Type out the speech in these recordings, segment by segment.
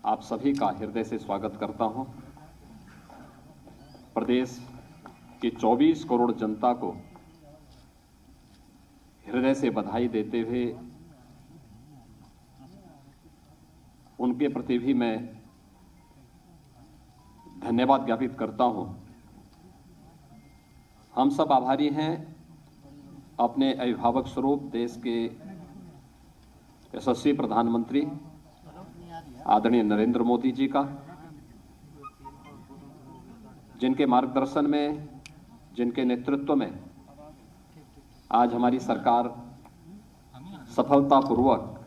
आप सभी का हृदय से स्वागत करता हूं। प्रदेश की 24 करोड़ जनता को हृदय से बधाई देते हुए उनके प्रति भी मैं धन्यवाद ज्ञापित करता हूं। हम सब आभारी हैं अपने अभिभावक स्वरूप देश के यशस्वी प्रधानमंत्री आदरणीय नरेंद्र मोदी जी का, जिनके मार्गदर्शन में, जिनके नेतृत्व में आज हमारी सरकार सफलतापूर्वक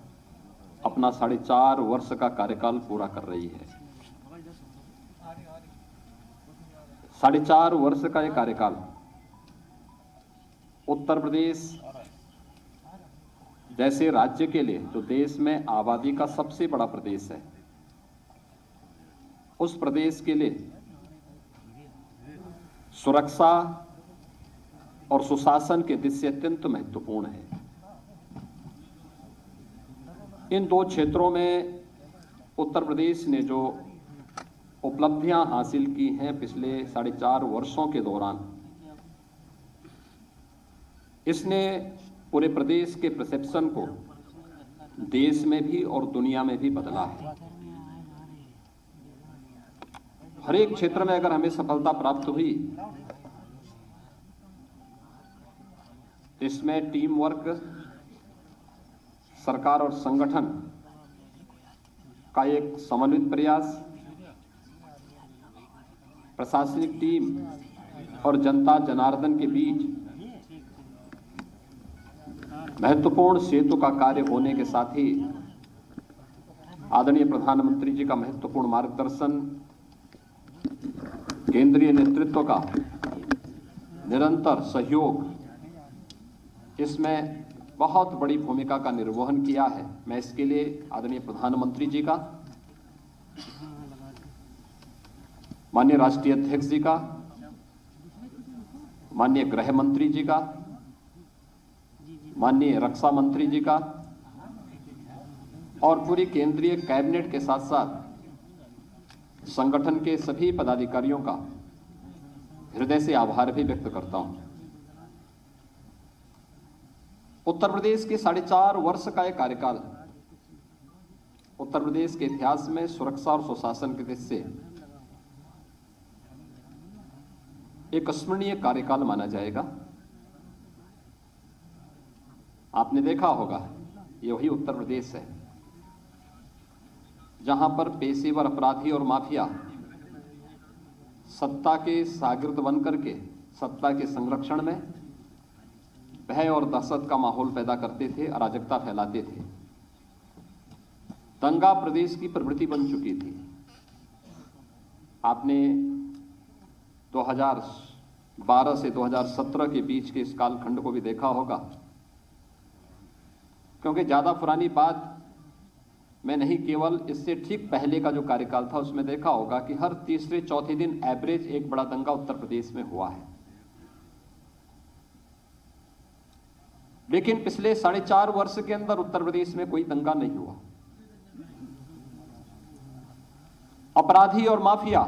अपना 4.5 वर्ष का कार्यकाल पूरा कर रही है। 4.5 वर्ष का यह कार्यकाल उत्तर प्रदेश जैसे राज्य के लिए, जो देश में आबादी का सबसे बड़ा प्रदेश है, उस प्रदेश के लिए सुरक्षा और सुशासन के दृष्टि से अत्यंत महत्वपूर्ण है। इन दो क्षेत्रों में उत्तर प्रदेश ने जो उपलब्धियां हासिल की हैं पिछले 4.5 वर्षों के दौरान, इसने पूरे प्रदेश के परसेप्शन को देश में भी और दुनिया में भी बदला है। हर एक क्षेत्र में अगर हमें सफलता प्राप्त हुई, इसमें टीम वर्क, सरकार और संगठन का एक समन्वित प्रयास, प्रशासनिक टीम और जनता जनार्दन के बीच महत्वपूर्ण सेतु का कार्य होने के साथ ही आदरणीय प्रधानमंत्री जी का महत्वपूर्ण मार्गदर्शन, केंद्रीय नेतृत्व का निरंतर सहयोग, इसमें बहुत बड़ी भूमिका का निर्वहन किया है। मैं इसके लिए आदरणीय प्रधानमंत्री जी का, माननीय राष्ट्रीय अध्यक्ष जी का, माननीय गृह मंत्री जी का, माननीय रक्षा मंत्री जी का और पूरी केंद्रीय कैबिनेट के साथ साथ संगठन के सभी पदाधिकारियों का हृदय से आभार भी व्यक्त करता हूं। उत्तर प्रदेश के 4.5 वर्ष का यह कार्यकाल उत्तर प्रदेश के इतिहास में सुरक्षा और सुशासन के दृष्टि से एक स्मरणीय कार्यकाल माना जाएगा। आपने देखा होगा, ये वही उत्तर प्रदेश है जहां पर पेशेवर अपराधी और माफिया सत्ता के शागिर्द बनकर के सत्ता के संरक्षण में भय और दहशत का माहौल पैदा करते थे, अराजकता फैलाते थे। दंगा प्रदेश की प्रवृत्ति बन चुकी थी। आपने 2012 से 2017 के बीच के इस कालखंड को भी देखा होगा, क्योंकि ज्यादा पुरानी बात मैं नहीं, केवल इससे ठीक पहले का जो कार्यकाल था उसमें देखा होगा कि हर तीसरे चौथे दिन एवरेज एक बड़ा दंगा उत्तर प्रदेश में हुआ है। लेकिन पिछले 4.5 वर्ष के अंदर उत्तर प्रदेश में कोई दंगा नहीं हुआ। अपराधी और माफिया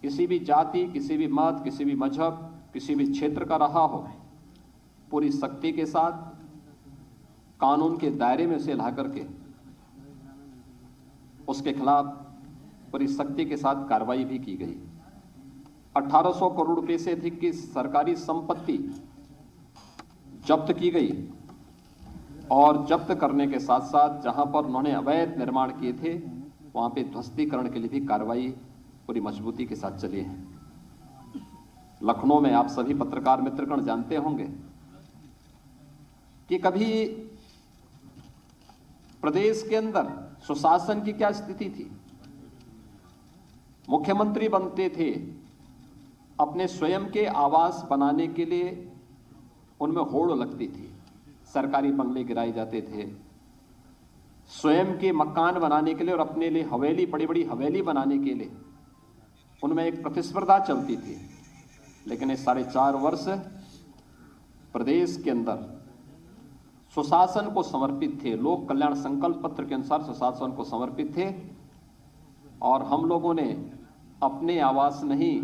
किसी भी जाति, किसी भी मत, किसी भी मजहब, किसी भी क्षेत्र का रहा हो, पूरी सख्ती के साथ कानून के दायरे में उसे ला करके उसके खिलाफ पूरी सख्ती के साथ कार्रवाई भी की गई। 1800 करोड़ रुपए से अधिक की सरकारी संपत्ति जब्त की गई और जब्त करने के साथ साथ जहां पर उन्होंने अवैध निर्माण किए थे वहां पे ध्वस्तीकरण के लिए भी कार्रवाई पूरी मजबूती के साथ चली है। लखनऊ में आप सभी पत्रकार मित्रगण जानते होंगे कि कभी प्रदेश के अंदर सुशासन की क्या स्थिति थी। मुख्यमंत्री बनते थे, अपने स्वयं के आवास बनाने के लिए उनमें होड़ लगती थी, सरकारी बंगले गिराए जाते थे। स्वयं के मकान बनाने के लिए और अपने लिए हवेली, बड़ी बड़ी हवेली बनाने के लिए उनमें एक प्रतिस्पर्धा चलती थी। लेकिन इस 4.5 वर्ष प्रदेश के अंदर सुशासन को समर्पित थे, लोक कल्याण संकल्प पत्र के अनुसार सुशासन को समर्पित थे और हम लोगों ने अपने आवास नहीं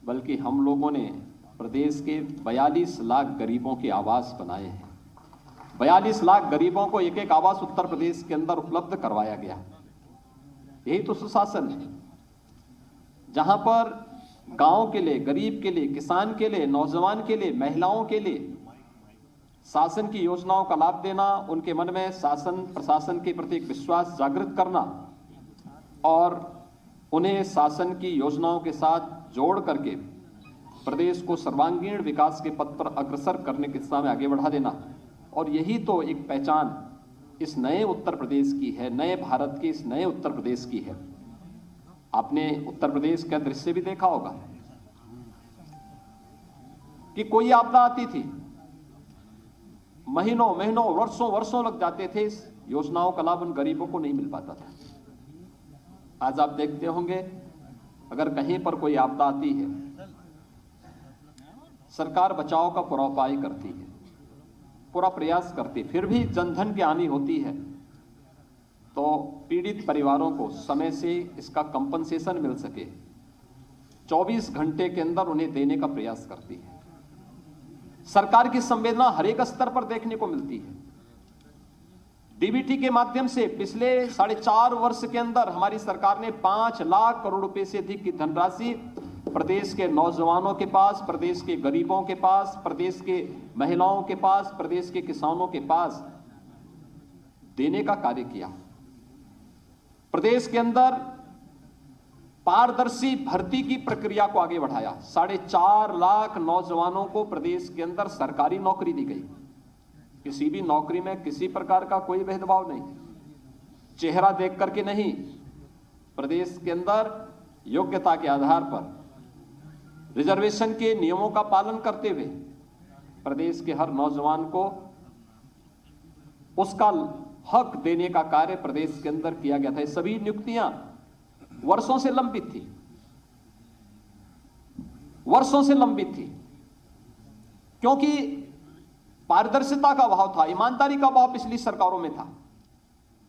बल्कि हम लोगों ने प्रदेश के 42 लाख गरीबों के आवास बनाए हैं। 42 लाख गरीबों को एक एक आवास उत्तर प्रदेश के अंदर उपलब्ध करवाया गया। यही तो सुशासन है, जहां पर गांव के लिए, गरीब के लिए, किसान के लिए, नौजवान के लिए, महिलाओं के लिए शासन की योजनाओं का लाभ देना, उनके मन में शासन प्रशासन के प्रति एक विश्वास जागृत करना और उन्हें शासन की योजनाओं के साथ जोड़ करके प्रदेश को सर्वांगीण विकास के पथ पर अग्रसर करने की दिशा में आगे बढ़ा देना। और यही तो एक पहचान इस नए उत्तर प्रदेश की है, नए भारत के इस नए उत्तर प्रदेश की है। आपने उत्तर प्रदेश का दृश्य भी देखा होगा कि कोई आपदा आती थी, महीनों महीनों वर्षों वर्षों लग जाते थे, इस योजनाओं का लाभ उन गरीबों को नहीं मिल पाता था। आज आप देखते होंगे अगर कहीं पर कोई आपदा आती है, सरकार बचाव का पूरा उपाय करती है, पूरा प्रयास करती है, फिर भी जनधन की हानि होती है तो पीड़ित परिवारों को समय से इसका कंपनसेशन मिल सके 24 घंटे के अंदर उन्हें देने का प्रयास करती है। सरकार की संवेदना हर एक स्तर पर देखने को मिलती है। डीबीटी के माध्यम से पिछले 4.5 वर्ष के अंदर हमारी सरकार ने 5 लाख करोड़ रुपए से अधिक की धनराशि प्रदेश के नौजवानों के पास, प्रदेश के गरीबों के पास, प्रदेश के महिलाओं के पास, प्रदेश के किसानों के पास देने का कार्य किया। प्रदेश के अंदर पारदर्शी भर्ती की प्रक्रिया को आगे बढ़ाया। 4.5 लाख नौजवानों को प्रदेश के अंदर सरकारी नौकरी दी गई। किसी भी नौकरी में किसी प्रकार का कोई भेदभाव नहीं, चेहरा देख करके नहीं, प्रदेश के अंदर योग्यता के आधार पर रिजर्वेशन के नियमों का पालन करते हुए प्रदेश के हर नौजवान को उसका हक देने का कार्य प्रदेश के अंदर किया गया था। ये सभी नियुक्तियां वर्षों से लंबित थी, वर्षों से लंबित थी, क्योंकि पारदर्शिता का अभाव था, ईमानदारी का अभाव पिछली सरकारों में था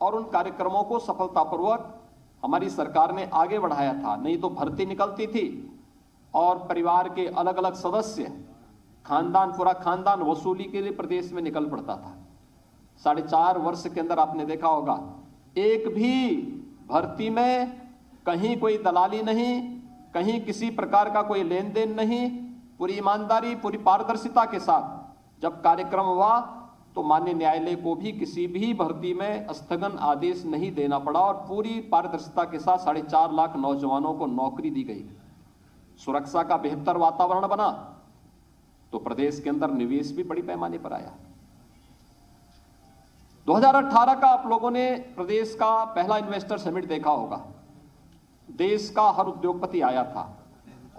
और उन कार्यक्रमों को सफलतापूर्वक हमारी सरकार ने आगे बढ़ाया था। नहीं तो भर्ती निकलती थी और परिवार के अलग अलग सदस्य, खानदान, पूरा खानदान वसूली के लिए प्रदेश में निकल पड़ता था। 4.5 वर्ष के अंदर आपने देखा होगा एक भी भर्ती में कहीं कोई दलाली नहीं, कहीं किसी प्रकार का कोई लेन देन नहीं, पूरी ईमानदारी, पूरी पारदर्शिता के साथ जब कार्यक्रम हुआ तो माननीय न्यायालय को भी किसी भी भर्ती में स्थगन आदेश नहीं देना पड़ा और पूरी पारदर्शिता के साथ 4.5 लाख नौजवानों को नौकरी दी गई। सुरक्षा का बेहतर वातावरण बना तो प्रदेश के अंदर निवेश भी बड़ी पैमाने पर आया। 2018 का आप लोगों ने प्रदेश का पहला इन्वेस्टर समिट देखा होगा। देश का हर उद्योगपति आया था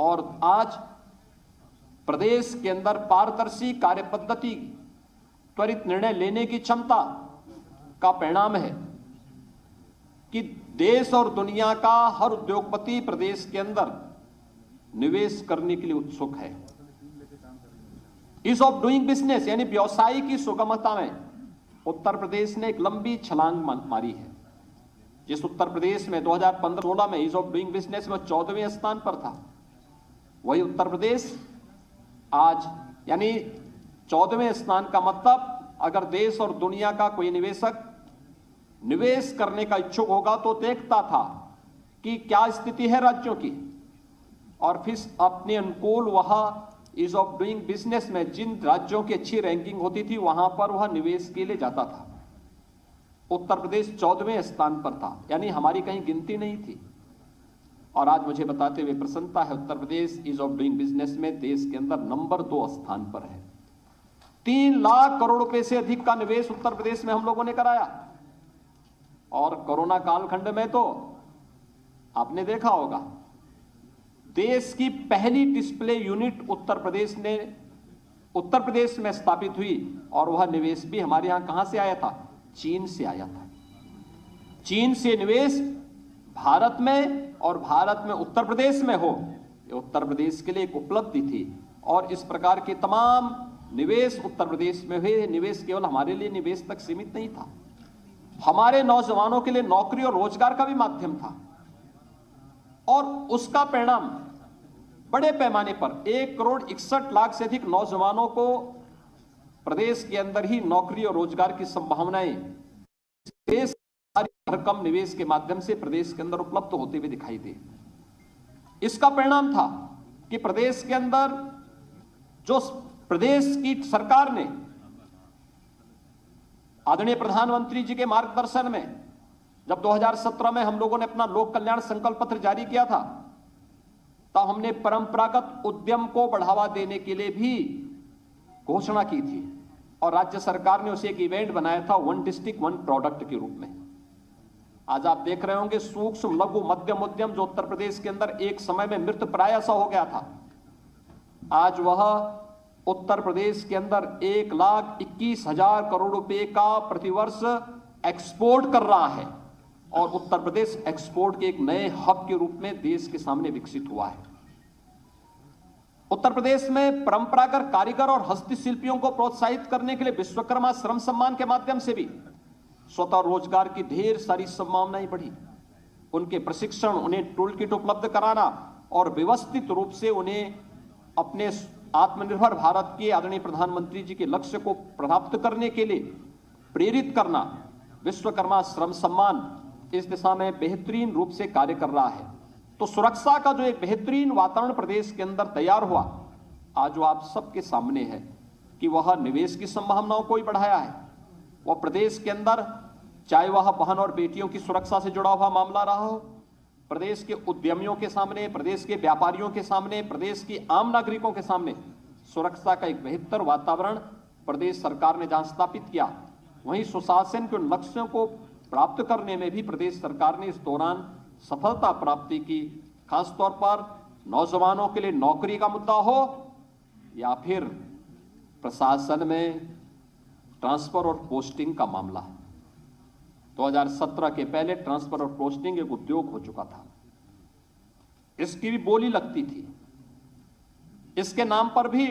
और आज प्रदेश के अंदर पारदर्शी कार्य पद्धति, त्वरित निर्णय लेने की क्षमता का परिणाम है कि देश और दुनिया का हर उद्योगपति प्रदेश के अंदर निवेश करने के लिए उत्सुक है। ईज ऑफ डूइंग बिजनेस यानी व्यवसाय की सुगमता में उत्तर प्रदेश ने एक लंबी छलांग मारी है। जिस उत्तर प्रदेश में 2015-16 में ईज ऑफ डूइंग बिजनेस में 14वें स्थान पर था, वही उत्तर प्रदेश आज यानी 14वें स्थान का मतलब अगर देश और दुनिया का कोई निवेशक निवेश करने का इच्छुक होगा तो देखता था कि क्या स्थिति है राज्यों की और फिर अपने अनुकूल वह ईज ऑफ डूइंग बिजनेस में जिन राज्यों की अच्छी रैंकिंग होती थी वहां पर वह निवेश के लिए जाता था। उत्तर प्रदेश 14वें स्थान पर था, यानी हमारी कहीं गिनती नहीं थी। और आज मुझे बताते हुए प्रसन्नता है, Uttar Pradesh ease of doing business में देश के अंदर नंबर 2 स्थान पर है। 3 लाख करोड़ रुपए से अधिक का निवेश उत्तर प्रदेश में हम लोगों ने कराया। और कोरोना कालखंड में तो आपने देखा होगा देश की पहली डिस्प्ले यूनिट उत्तर प्रदेश में स्थापित हुई और वह निवेश भी हमारे यहां कहां से आया था? चीन से आया था। चीन से निवेश भारत में और भारत में उत्तर प्रदेश में हो, ये उत्तर प्रदेश के लिए एक उपलब्धि थी। और इस प्रकार के तमाम निवेश उत्तर प्रदेश में हुए। निवेश केवल हमारे लिए निवेश तक सीमित नहीं था, हमारे नौजवानों के लिए नौकरी और रोजगार का भी माध्यम था। और उसका परिणाम बड़े पैमाने पर 1,61,00,000 से अधिक नौजवानों को प्रदेश के अंदर ही नौकरी और रोजगार की संभावनाएं देश भरकम निवेश के माध्यम से प्रदेश के अंदर उपलब्ध होते हुए दिखाई दे। इसका परिणाम था कि प्रदेश के अंदर जो प्रदेश की सरकार ने आदरणीय प्रधानमंत्री जी के मार्गदर्शन में जब 2017 में हम लोगों ने अपना लोक कल्याण संकल्प पत्र जारी किया था, तब हमने परंपरागत उद्यम को बढ़ावा देने के लिए भी घोषणा की थी और राज्य सरकार ने उसे एक इवेंट बनाया था वन डिस्ट्रिक्ट वन प्रोडक्ट के रूप में। आज आप देख रहे होंगे सूक्ष्म लघु मध्यम उद्यम जो उत्तर प्रदेश के अंदर एक समय में मृत प्राय सा हो गया था, आज वह उत्तर प्रदेश के अंदर 1,21,000 करोड़ रुपए का प्रतिवर्ष एक्सपोर्ट कर रहा है और उत्तर प्रदेश एक्सपोर्ट के एक नए हब के रूप में देश के सामने विकसित हुआ है। उत्तर प्रदेश में परंपरागत कारीगर और हस्तशिल्पियों को प्रोत्साहित करने के लिए विश्वकर्मा श्रम सम्मान के माध्यम से भी स्वतः रोजगार की ढेर सारी संभावनाएं बढ़ी। उनके प्रशिक्षण, उन्हें टूल किट उपलब्ध कराना और व्यवस्थित रूप से उन्हें अपने आत्मनिर्भर भारत के आदरणीय प्रधानमंत्री जी के लक्ष्य को प्राप्त करने के लिए प्रेरित करना, विश्वकर्मा श्रम सम्मान इस दिशा में बेहतरीन रूप से कार्य कर रहा है। तो सुरक्षा का जो एक बेहतरीन वातावरण प्रदेश के अंदर तैयार हुआ, आज वो आप सबके सामने है कि वह निवेश की संभावनाओं को ही बढ़ाया है। वह प्रदेश के अंदर चाहे वह बहन और बेटियों की सुरक्षा से जुड़ा हुआ मामला रहा हो, प्रदेश के उद्यमियों के सामने, प्रदेश के व्यापारियों के सामने, प्रदेश की आम नागरिकों के सामने सुरक्षा का एक बेहतर वातावरण प्रदेश सरकार ने जहां स्थापित किया, वहीं सुशासन के लक्ष्यों को प्राप्त करने में भी प्रदेश सरकार ने इस दौरान सफलता प्राप्ति की। खासतौर पर नौजवानों के लिए नौकरी का मुद्दा हो या फिर प्रशासन में ट्रांसफर और पोस्टिंग का मामला। 2017 के पहले ट्रांसफर और पोस्टिंग एक उद्योग हो चुका था, इसकी भी बोली लगती थी, इसके नाम पर भी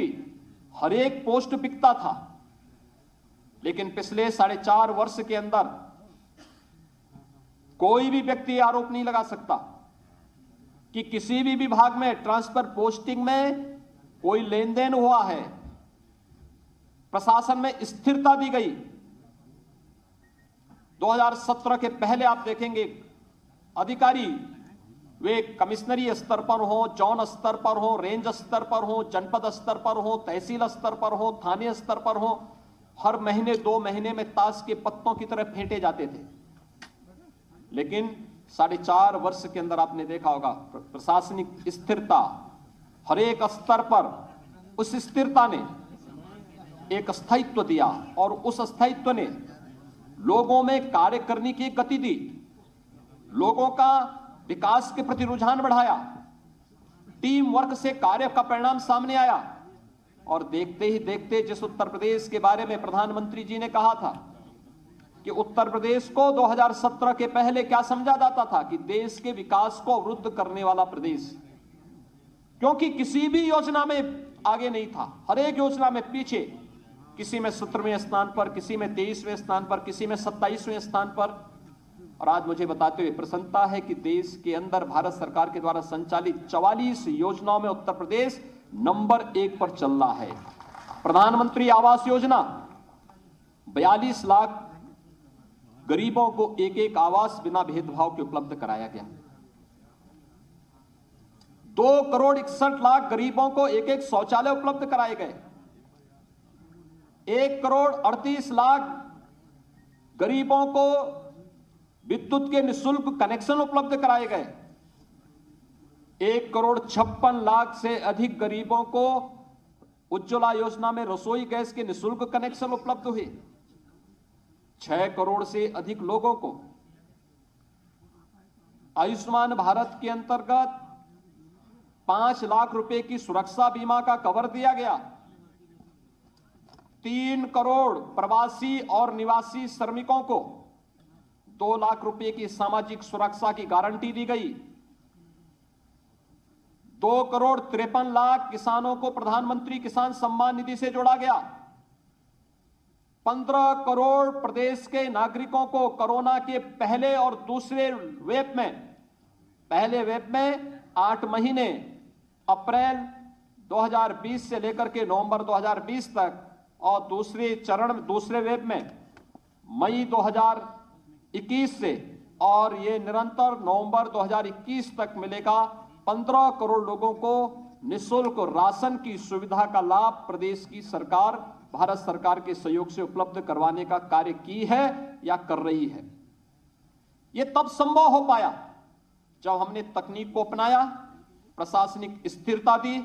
हर एक पोस्ट बिकता था। लेकिन पिछले 4.5 वर्ष के अंदर कोई भी व्यक्ति आरोप नहीं लगा सकता कि किसी भी विभाग में ट्रांसफर पोस्टिंग में कोई लेन देन हुआ है। प्रशासन में स्थिरता दी गई। 2017 के पहले आप देखेंगे अधिकारी वे कमिश्नरी स्तर पर हो, जोन स्तर पर हो, रेंज स्तर पर हो, जनपद स्तर पर हो, तहसील स्तर पर हो, थाने स्तर पर हो, हर महीने 2 महीने में ताश के पत्तों की तरह फेंटे जाते थे। लेकिन 4.5 वर्ष के अंदर आपने देखा होगा प्रशासनिक स्थिरता हर एक स्तर पर, उस स्थिरता ने एक स्थायित्व दिया और उस स्थायित्व ने लोगों में कार्य करने की गति दी, लोगों का विकास के प्रति रुझान बढ़ाया, टीम वर्क से कार्य का परिणाम सामने आया। और देखते ही देखते जिस उत्तर प्रदेश के बारे में प्रधानमंत्री जी ने कहा था कि उत्तर प्रदेश को 2017 के पहले क्या समझा जाता था कि देश के विकास को अवरुद्ध करने वाला प्रदेश, क्योंकि किसी भी योजना में आगे नहीं था, हर एक योजना में पीछे, किसी में 17वें स्थान पर, किसी में 23वें स्थान पर, किसी में 27वें स्थान पर। और आज मुझे बताते हुए प्रसन्नता है कि देश के अंदर भारत सरकार के द्वारा संचालित 44 योजनाओं में उत्तर प्रदेश नंबर 1 पर चल रहा है। प्रधानमंत्री आवास योजना 42 लाख गरीबों को एक आवास बिना भेदभाव के उपलब्ध कराया गया। 2,61,00,000 गरीबों को एक शौचालय उपलब्ध कराए गए। 1,38,00,000 गरीबों को विद्युत के निःशुल्क कनेक्शन उपलब्ध कराए गए। 1,56,00,000 से अधिक गरीबों को उज्ज्वला योजना में रसोई गैस के निःशुल्क कनेक्शन उपलब्ध हुए। 6 करोड़ से अधिक लोगों को आयुष्मान भारत के अंतर्गत 5 लाख रुपए की सुरक्षा बीमा का कवर दिया गया। 3 करोड़ प्रवासी और निवासी श्रमिकों को 2 लाख रुपए की सामाजिक सुरक्षा की गारंटी दी गई। 2,53,00,000 किसानों को प्रधानमंत्री किसान सम्मान निधि से जोड़ा गया। 15 करोड़ प्रदेश के नागरिकों को कोरोना के पहले और दूसरे वेव में पहले वेव में 8 महीने अप्रैल 2020 से लेकर के नवंबर 2020 तक, और दूसरे वेव में मई 2021 से, और ये निरंतर नवंबर 2021 तक मिलेगा। 15 करोड़ लोगों को निःशुल्क राशन की सुविधा का लाभ प्रदेश की सरकार, भारत सरकार के सहयोग से उपलब्ध करवाने का कार्य की है या कर रही है। यह तब संभव हो पाया जब हमने तकनीक को अपनाया, प्रशासनिक स्थिरता दी,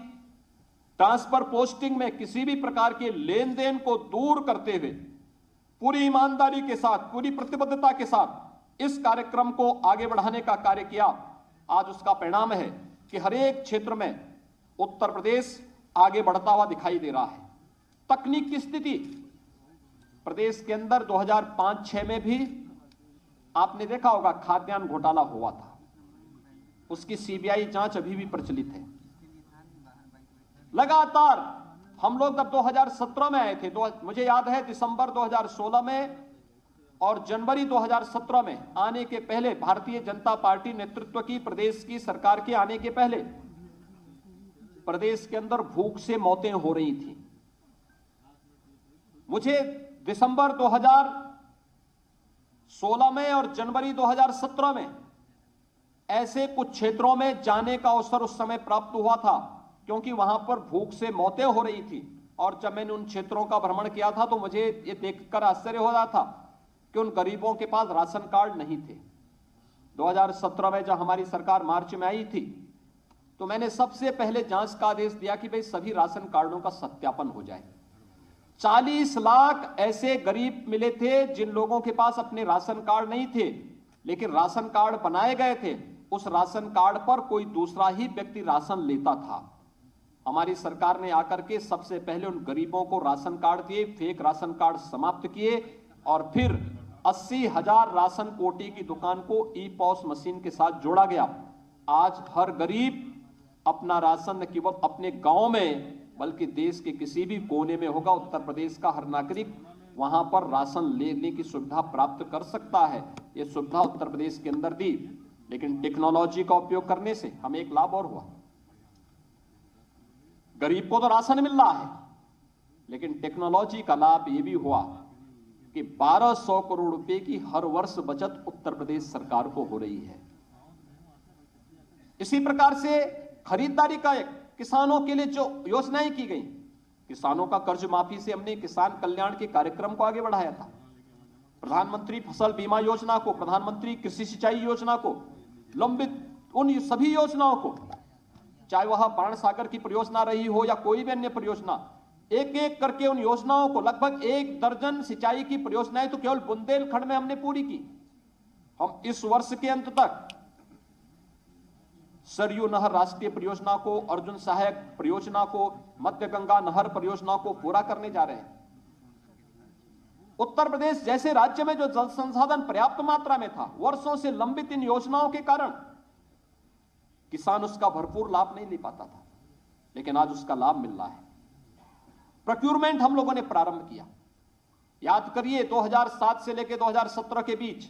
ट्रांसफर पोस्टिंग में किसी भी प्रकार के लेन देन को दूर करते हुए पूरी ईमानदारी के साथ, पूरी प्रतिबद्धता के साथ इस कार्यक्रम को आगे बढ़ाने का कार्य किया। आज उसका परिणाम है कि हर एक क्षेत्र में उत्तर प्रदेश आगे बढ़ता हुआ दिखाई दे रहा है। तकनीक की स्थिति प्रदेश के अंदर 2005-6 में भी आपने देखा होगा खाद्यान्न घोटाला हुआ था, उसकी सीबीआई जांच अभी भी प्रचलित है। लगातार हम लोग जब 2017 में आए थे, मुझे याद है दिसंबर 2016 में और जनवरी 2017 में आने के पहले, भारतीय जनता पार्टी नेतृत्व की प्रदेश की सरकार के आने के पहले प्रदेश के अंदर भूख से मौतें हो रही थी। मुझे दिसंबर 2016 में और जनवरी 2017 में ऐसे कुछ क्षेत्रों में जाने का अवसर उस समय प्राप्त हुआ था, क्योंकि वहां पर भूख से मौतें हो रही थी। और जब मैंने उन क्षेत्रों का भ्रमण किया था तो मुझे ये देखकर आश्चर्य हो रहा था कि उन गरीबों के पास राशन कार्ड नहीं थे। 2017 में जब हमारी सरकार मार्च में आई थी तो मैंने सबसे पहले जांच का आदेश दिया कि भाई सभी राशन कार्डों का सत्यापन हो जाए। 40 लाख ऐसे गरीब मिले थे जिन लोगों के पास अपने राशन कार्ड नहीं थे, लेकिन राशन कार्ड बनाए गए थे। उस राशन कार्ड पर कोई दूसरा ही व्यक्ति राशन लेता था। हमारी सरकार ने आकर के सबसे पहले उन गरीबों को राशन कार्ड दिए, फेक राशन कार्ड समाप्त किए, और फिर 80,000 राशन कोटी की दुकान को ई-पॉस मशीन के साथ जोड़ा गया। आज हर गरीब अपना राशन न केवल अपने गांव में बल्कि देश के किसी भी कोने में होगा, उत्तर प्रदेश का हर नागरिक वहां पर राशन लेने की सुविधा प्राप्त कर सकता है। यह सुविधा उत्तर प्रदेश के अंदर दी, लेकिन टेक्नोलॉजी का उपयोग करने से हमें एक लाभ और हुआ। गरीब को तो राशन मिल रहा है, लेकिन टेक्नोलॉजी का लाभ यह भी हुआ कि 1200 करोड़ रुपए की हर वर्ष बचत उत्तर प्रदेश सरकार को हो रही है। इसी प्रकार से खरीदारी का किसानों के लिए जो योजनाएं की गई, किसानों का कर्ज माफी से हमने किसान कल्याण के कार्यक्रम को आगे बढ़ाया था। प्रधानमंत्री फसल बीमा योजना को, प्रधानमंत्री कृषि सिंचाई योजना को, लंबित उन सभी योजनाओं को, चाहे वह बाण सागर की परियोजना रही हो या कोई भी अन्य परियोजना, एक एक करके उन योजनाओं को, लगभग 1 दर्जन सिंचाई की परियोजनाएं तो केवल बुंदेलखंड में हमने पूरी की। हम इस वर्ष के अंत तक सरयू नहर राष्ट्रीय परियोजना को, अर्जुन सहायक परियोजना को, मध्य गंगा नहर परियोजना को पूरा करने जा रहे हैं। उत्तर प्रदेश जैसे राज्य में जो जल संसाधन पर्याप्त मात्रा में था, वर्षों से लंबित इन योजनाओं के कारण किसान उसका भरपूर लाभ नहीं ले पाता था, लेकिन आज उसका लाभ मिल रहा है। प्रोक्यूरमेंट हम लोगों ने प्रारंभ किया। याद करिए 2007 से लेकर 2017 के बीच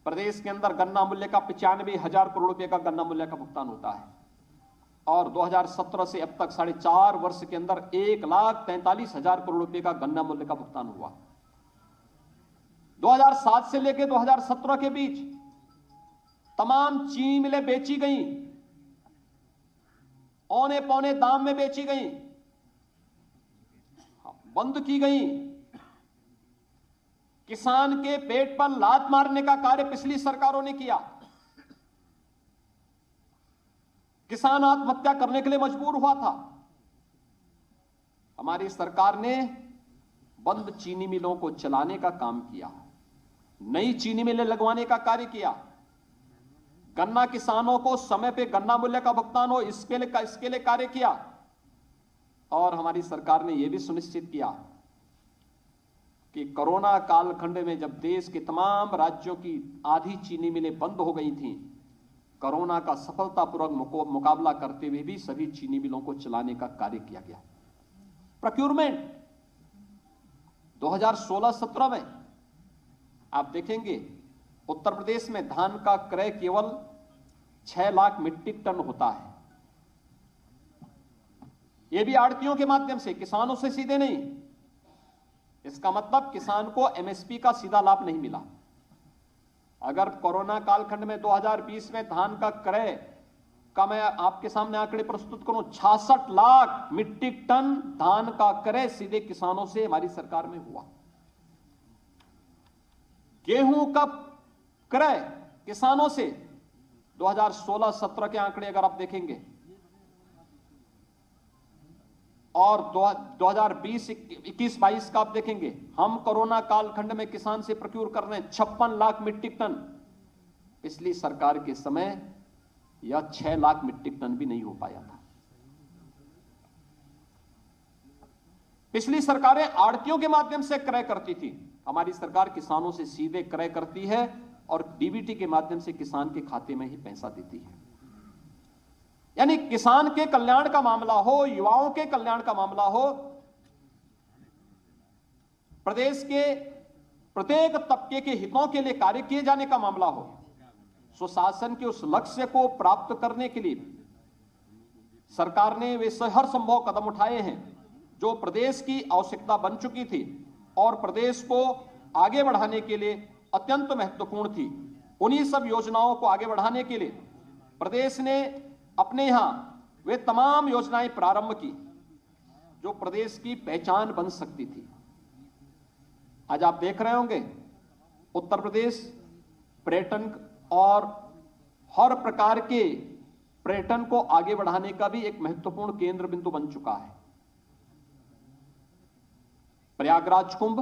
प्रदेश के अंदर गन्ना मूल्य का 95,000 करोड़ रुपए का गन्ना मूल्य का भुगतान होता है, और 2017 से अब तक 4.5 वर्ष के अंदर 1,43,000 करोड़ रुपए का गन्ना मूल्य का भुगतान हुआ। 2007 से लेकर 2017 के बीच तमाम चीनी मिलें बेची गई, औने पौने दाम में बेची गई, बंद की गई। किसान के पेट पर लात मारने का कार्य पिछली सरकारों ने किया। किसान आत्महत्या करने के लिए मजबूर हुआ था। हमारी सरकार ने बंद चीनी मिलों को चलाने का काम किया, नई चीनी मिलें लगवाने का कार्य किया, गन्ना किसानों को समय पे गन्ना मूल्य का भुगतान हो, इसके लिए कार्य किया। और हमारी सरकार ने यह भी सुनिश्चित किया कि कोरोना कालखंड में जब देश के तमाम राज्यों की आधी चीनी मिलें बंद हो गई थीं, कोरोना का सफलतापूर्वक मुकाबला करते हुए भी सभी चीनी मिलों को चलाने का कार्य किया गया। प्रोक्यूरमेंट 2016-17 में आप देखेंगे उत्तर प्रदेश में धान का क्रय केवल 6 लाख मीट्रिक टन होता है। यह भी आड़तियों के माध्यम से, किसानों से सीधे नहीं। इसका मतलब किसान को एमएसपी का सीधा लाभ नहीं मिला। अगर कोरोना कालखंड में 2020 में धान का क्रय का मैं आपके सामने आंकड़े प्रस्तुत करूं, 66 लाख मीट्रिक टन धान का क्रय सीधे किसानों से हमारी सरकार में हुआ। गेहूं का क्रय किसानों से 2016-17 के आंकड़े अगर आप देखेंगे और 2020-21-22 का आप देखेंगे, हम कोरोना कालखंड में किसान से प्रोक्योर कर रहे हैं 56 लाख मीट्रिक टन। पिछली सरकार के समय यह 6 लाख मीट्रिक टन भी नहीं हो पाया था। पिछली सरकारें आड़तियों के माध्यम से क्रय करती थी, हमारी सरकार किसानों से सीधे क्रय करती है और डीबीटी के माध्यम से किसान के खाते में ही पैसा देती है। यानी किसान के कल्याण का मामला हो, युवाओं के कल्याण का मामला हो, प्रदेश के प्रत्येक तबके के हितों के लिए कार्य किए जाने का मामला हो, सुशासन के उस लक्ष्य को प्राप्त करने के लिए सरकार ने वे हर संभव कदम उठाए हैं जो प्रदेश की आवश्यकता बन चुकी थी और प्रदेश को आगे बढ़ाने के लिए अत्यंत महत्वपूर्ण थी। उन्हीं सब योजनाओं को आगे बढ़ाने के लिए प्रदेश ने अपने यहां वे तमाम योजनाएं प्रारंभ की जो प्रदेश की पहचान बन सकती थी। आज आप देख रहे होंगे उत्तर प्रदेश पर्यटन और हर प्रकार के पर्यटन को आगे बढ़ाने का भी एक महत्वपूर्ण केंद्र बिंदु बन चुका है। प्रयागराज कुंभ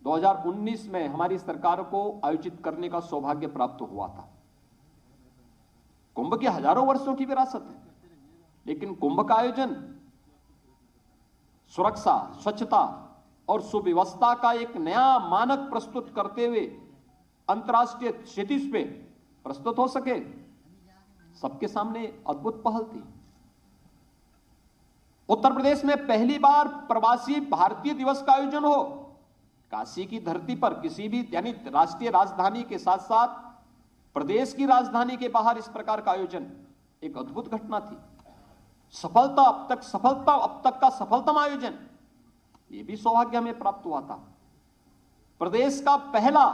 2019 में हमारी सरकार को आयोजित करने का सौभाग्य प्राप्त हुआ था। कुंभ की हजारों वर्षों की विरासत है, लेकिन कुंभ का आयोजन सुरक्षा, स्वच्छता और सुव्यवस्था का एक नया मानक प्रस्तुत करते हुए अंतर्राष्ट्रीय क्षितिज पे प्रस्तुत हो सके, सबके सामने अद्भुत पहल थी। उत्तर प्रदेश में पहली बार प्रवासी भारतीय दिवस का आयोजन हो, काशी की धरती पर किसी भी यानी राष्ट्रीय राजधानी के साथ साथ प्रदेश की राजधानी के बाहर इस प्रकार का आयोजन एक अद्भुत घटना थी। सफलता अब तक का सफलतम आयोजन, यह भी सौभाग्य हमें प्राप्त हुआ था। प्रदेश का पहला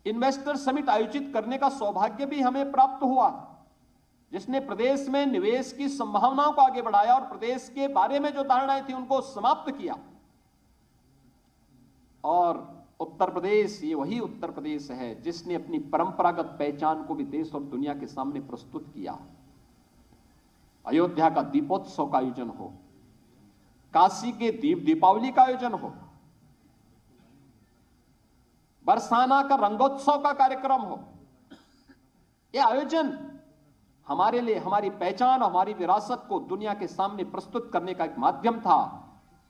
इन्वेस्टर समिट आयोजित करने का सौभाग्य भी हमें प्राप्त हुआ, जिसने प्रदेश में निवेश की संभावनाओं को आगे बढ़ाया और प्रदेश के बारे में जो धारणाएं थी उनको समाप्त किया। और उत्तर प्रदेश, ये वही उत्तर प्रदेश है जिसने अपनी परंपरागत पहचान को भी देश और दुनिया के सामने प्रस्तुत किया। अयोध्या का दीपोत्सव का आयोजन हो, काशी के दीपावली का आयोजन हो, बरसाना का रंगोत्सव का कार्यक्रम हो, यह आयोजन हमारे लिए हमारी पहचान, हमारी विरासत को दुनिया के सामने प्रस्तुत करने का एक माध्यम था।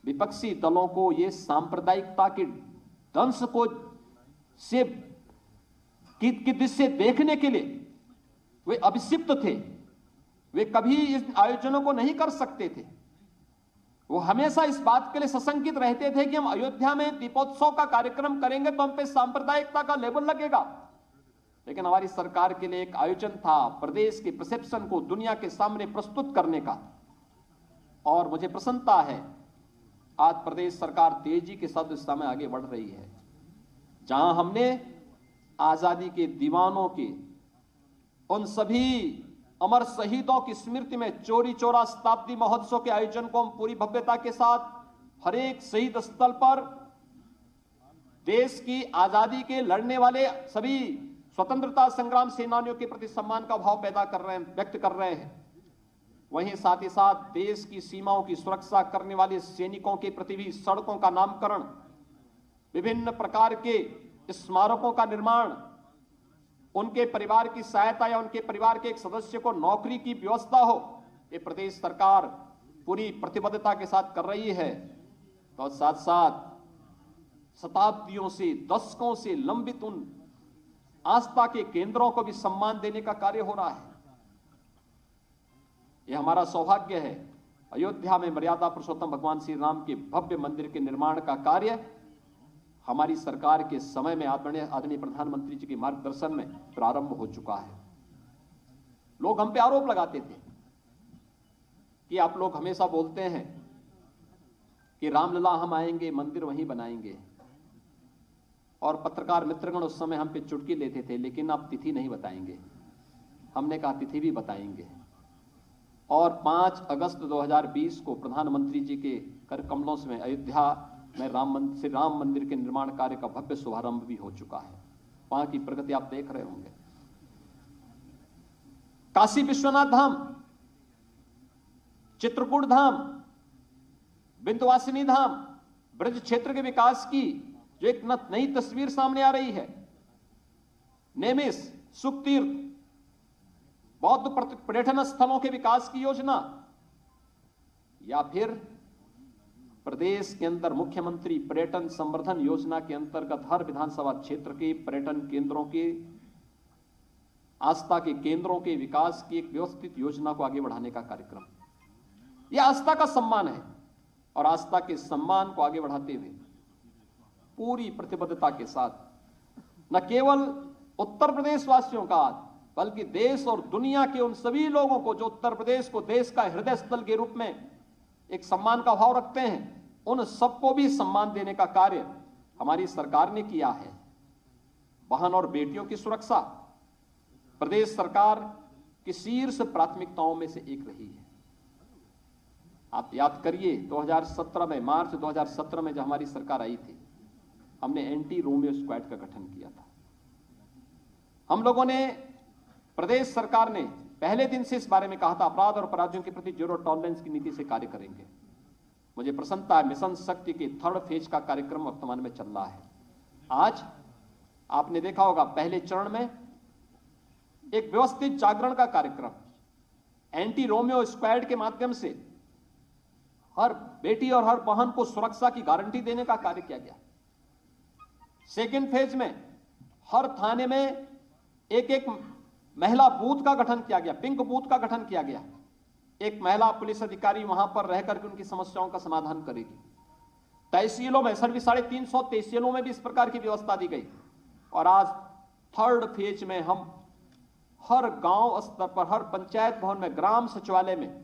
विपक्षी दलों को यह सांप्रदायिकता के दंश को से देखने के लिए वे अभिषिक्त थे, वे कभी इस आयोजनों को नहीं कर सकते थे। वो हमेशा इस बात के लिए सशंकित रहते थे कि हम अयोध्या में दीपोत्सव का कार्यक्रम करेंगे तो हम पे सांप्रदायिकता का लेबल लगेगा। लेकिन हमारी सरकार के लिए एक आयोजन था प्रदेश के परसेप्शन को दुनिया के सामने प्रस्तुत करने का, और मुझे प्रसन्नता है आज प्रदेश सरकार तेजी के साथ इस समय आगे बढ़ रही है। जहां हमने आजादी के दीवानों के उन सभी अमर शहीदों की स्मृति में चौरी चौरा शताब्दी महोत्सव के आयोजन को हम पूरी भव्यता के साथ हर एक शहीद स्थल पर देश की आजादी के लड़ने वाले सभी स्वतंत्रता संग्राम सेनानियों के प्रति सम्मान का भाव पैदा कर रहे हैं, व्यक्त कर रहे हैं। वहीं साथ ही साथ देश की सीमाओं की सुरक्षा करने वाले सैनिकों के प्रति भी सड़कों का नामकरण, विभिन्न प्रकार के स्मारकों का निर्माण, उनके परिवार की सहायता या उनके परिवार के एक सदस्य को नौकरी की व्यवस्था हो, ये प्रदेश सरकार पूरी प्रतिबद्धता के साथ कर रही है। तो साथ साथ शताब्दियों से, दशकों से लंबित उन आस्था के केंद्रों को भी सम्मान देने का कार्य हो रहा है। यह हमारा सौभाग्य है। अयोध्या में मर्यादा पुरुषोत्तम भगवान श्री राम के भव्य मंदिर के निर्माण का कार्य हमारी सरकार के समय में आदरणीय प्रधानमंत्री जी के मार्गदर्शन में प्रारंभ हो चुका है। लोग हम पे आरोप लगाते थे कि आप लोग हमेशा बोलते हैं कि रामलला हम आएंगे, मंदिर वहीं बनाएंगे, और पत्रकार मित्रगण उस समय हम पे चुटकी लेते थे, लेकिन आप तिथि नहीं बताएंगे। हमने कहा तिथि भी बताएंगे, और 5 अगस्त 2020 को प्रधानमंत्री जी के कर कमलों में अयोध्या में राम मंदिर के निर्माण कार्य का भव्य शुभारंभ भी हो चुका है। वहां की प्रगति आप देख रहे होंगे। काशी विश्वनाथ धाम, चित्रकूट धाम, विंध्यवासिनी धाम, ब्रज क्षेत्र के विकास की जो एक नई तस्वीर सामने आ रही है, नेमिस, सुखतीर्थ, बौद्ध पर्यटन स्थलों के विकास की योजना, या फिर प्रदेश के अंदर मुख्यमंत्री पर्यटन संवर्धन योजना के अंतर्गत हर विधानसभा क्षेत्र के पर्यटन केंद्रों के, आस्था के केंद्रों के विकास की एक व्यवस्थित योजना को आगे बढ़ाने का कार्यक्रम। यह आस्था का सम्मान है, और आस्था के सम्मान को आगे बढ़ाते हुए पूरी प्रतिबद्धता के साथ न केवल उत्तर प्रदेश वासियों का, बल्कि देश और दुनिया के उन सभी लोगों को जो उत्तर प्रदेश को देश का हृदय स्थल के रूप में एक सम्मान का भाव रखते हैं, उन सबको भी सम्मान देने का कार्य हमारी सरकार ने किया है। बहन और बेटियों की सुरक्षा प्रदेश सरकार की शीर्ष प्राथमिकताओं में से एक रही है। आप याद करिए 2017 में, मार्च 2017 में जब हमारी सरकार आई थी, हमने एंटी रोमियो स्क्वाड का गठन किया था। हम लोगों ने, प्रदेश सरकार ने पहले दिन से इस बारे में कहा था, अपराध और अपराधियों के प्रति जीरो टॉलरेंस की नीति से कार्य करेंगे। मुझे प्रसन्नता है, मिशन शक्ति के 3rd फेज का कार्यक्रम वर्तमान में चल रहा है। आज आपने देखा होगा, पहले चरण में एक व्यवस्थित जागरण का कार्यक्रम एंटी रोमियो स्क्वाड के माध्यम से हर बेटी और हर बहन को सुरक्षा की गारंटी देने का कार्य किया गया। सेकेंड फेज में हर थाने में एक महिला बूथ का गठन किया गया, पिंक बूथ का गठन किया गया। एक महिला पुलिस अधिकारी वहां पर रहकर के उनकी समस्याओं का समाधान करेगी। तहसीलों में 350 तहसीलों में भी इस प्रकार की व्यवस्था दी गई। और आज 3rd फेज में हम हर गांव स्तर पर, हर पंचायत भवन में, ग्राम सचिवालय में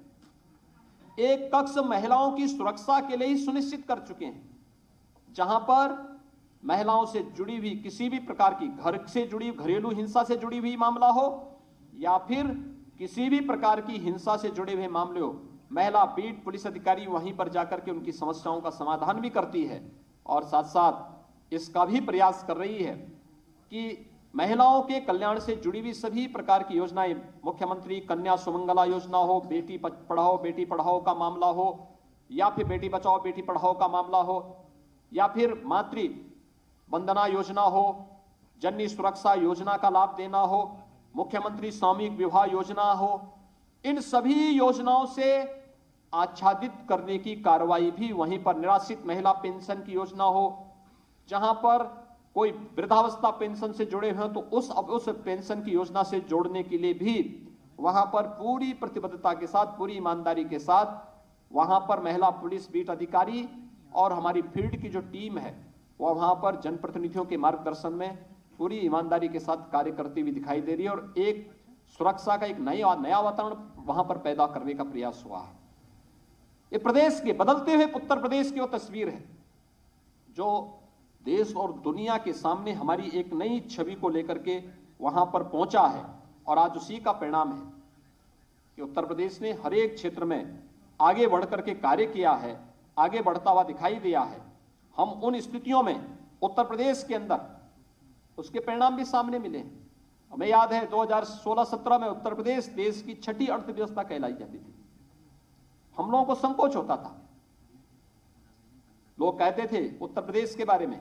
एक कक्ष महिलाओं की सुरक्षा के लिए ही सुनिश्चित कर चुके हैं, जहां पर महिलाओं से जुड़ी हुई किसी भी प्रकार की, घर से जुड़ी, घरेलू हिंसा से जुड़ी हुई मामला हो या फिर किसी भी प्रकार की हिंसा से जुड़े हुए मामले हो, महिला बीट पुलिस अधिकारी वहीं पर जाकर के उनकी समस्याओं का समाधान भी करती है। और साथ साथ इसका भी प्रयास कर रही है कि महिलाओं के कल्याण से जुड़ी हुई सभी प्रकार की योजनाएं, मुख्यमंत्री कन्या सुमंगला योजना हो, बेटी पढ़ाओ का मामला हो, या फिर बेटी बचाओ बेटी पढ़ाओ का मामला हो, या फिर मातृ वंदना योजना हो, जननी सुरक्षा योजना का लाभ देना हो, मुख्यमंत्री सामूहिक विवाह योजना हो, इन सभी योजनाओं से आच्छादित करने की कार्रवाई भी वहीं पर, निराश्रित महिला पेंशन की योजना हो, जहां पर कोई वृद्धावस्था पेंशन से जुड़े हुए तो उस पेंशन की योजना से जोड़ने के लिए भी वहां पर पूरी प्रतिबद्धता के साथ, पूरी ईमानदारी के साथ वहां पर महिला पुलिस बीट अधिकारी और हमारी फील्ड की जो टीम है वह वहां पर जनप्रतिनिधियों के मार्गदर्शन में पूरी ईमानदारी के साथ कार्य करती हुई दिखाई दे रही है। और एक सुरक्षा का एक नया वातावरण वहां पर पैदा करने का प्रयास हुआ है। ये प्रदेश के बदलते हुए उत्तर प्रदेश की वो तस्वीर है जो देश और दुनिया के सामने हमारी एक नई छवि को लेकर के वहां पर पहुंचा है। और आज उसी का परिणाम है कि उत्तर प्रदेश ने हर एक क्षेत्र में आगे बढ़कर के कार्य किया है, आगे बढ़ता हुआ दिखाई दिया है। हम उन स्थितियों में उत्तर प्रदेश के अंदर उसके परिणाम भी सामने मिले हैं। हमें याद है 2016-17 में उत्तर प्रदेश देश की 6ठी अर्थव्यवस्था कहलाई जाती थी। हम लोगों को संकोच होता था, लोग कहते थे उत्तर प्रदेश के बारे में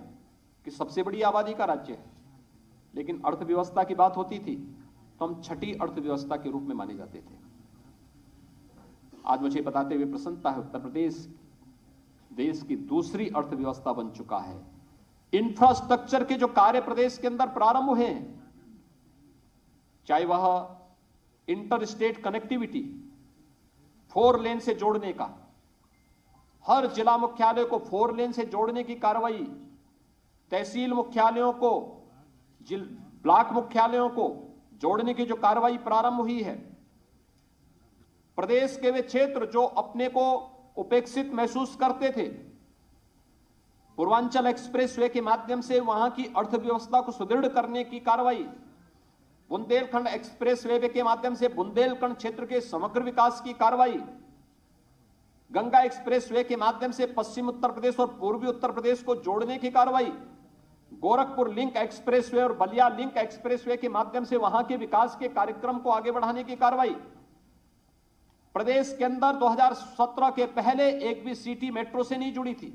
कि सबसे बड़ी आबादी का राज्य है, लेकिन अर्थव्यवस्था की बात होती थी तो हम 6ठी अर्थव्यवस्था के रूप में माने जाते थे। आज मुझे बताते हुए प्रसन्नता है, उत्तर प्रदेश देश की दूसरी अर्थव्यवस्था बन चुका है। इंफ्रास्ट्रक्चर के जो कार्य प्रदेश के अंदर प्रारंभ हुए हैं, चाहे वह इंटर स्टेट कनेक्टिविटी, 4 लेन से जोड़ने का, हर जिला मुख्यालय को 4 लेन से जोड़ने की कार्रवाई तहसील मुख्यालयों को, ब्लॉक मुख्यालयों को जोड़ने की जो कार्रवाई प्रारंभ हुई है, प्रदेश के वे क्षेत्र जो अपने को उपेक्षित महसूस करते थे, पूर्वांचल एक्सप्रेसवे के माध्यम से वहां की अर्थव्यवस्था को सुदृढ़ करने की कार्रवाई, बुंदेलखंड एक्सप्रेसवे के माध्यम से बुंदेलखंड क्षेत्र के समग्र विकास की कार्रवाई, गंगा एक्सप्रेसवे के माध्यम से पश्चिम उत्तर प्रदेश और पूर्वी उत्तर प्रदेश को जोड़ने की कार्रवाई, गोरखपुर लिंक एक्सप्रेसवे और बलिया लिंक एक्सप्रेसवे के माध्यम से वहां के विकास के कार्यक्रम को आगे बढ़ाने की कार्रवाई। प्रदेश के अंदर 2017 के पहले एक भी सिटी मेट्रो से नहीं जुड़ी थी।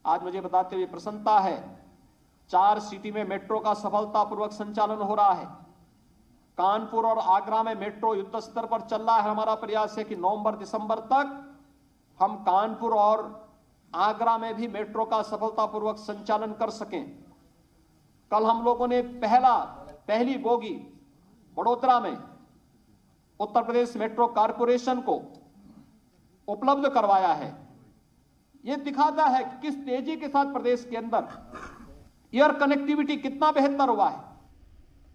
आज मुझे बताते हुए प्रसन्नता है, 4 सिटी में मेट्रो का सफलतापूर्वक संचालन हो रहा है। कानपुर और आगरा में मेट्रो युद्ध स्तर पर चल रहा है। हमारा प्रयास है कि नवंबर दिसंबर तक हम कानपुर और आगरा में भी मेट्रो का सफलतापूर्वक संचालन कर सकें। कल हम लोगों ने पहली बोगी बड़ोदरा में उत्तर प्रदेश मेट्रो कॉरपोरेशन को उपलब्ध करवाया है। यह दिखाता है कि किस तेजी के साथ प्रदेश के अंदर एयर कनेक्टिविटी कितना बेहतर हुआ है।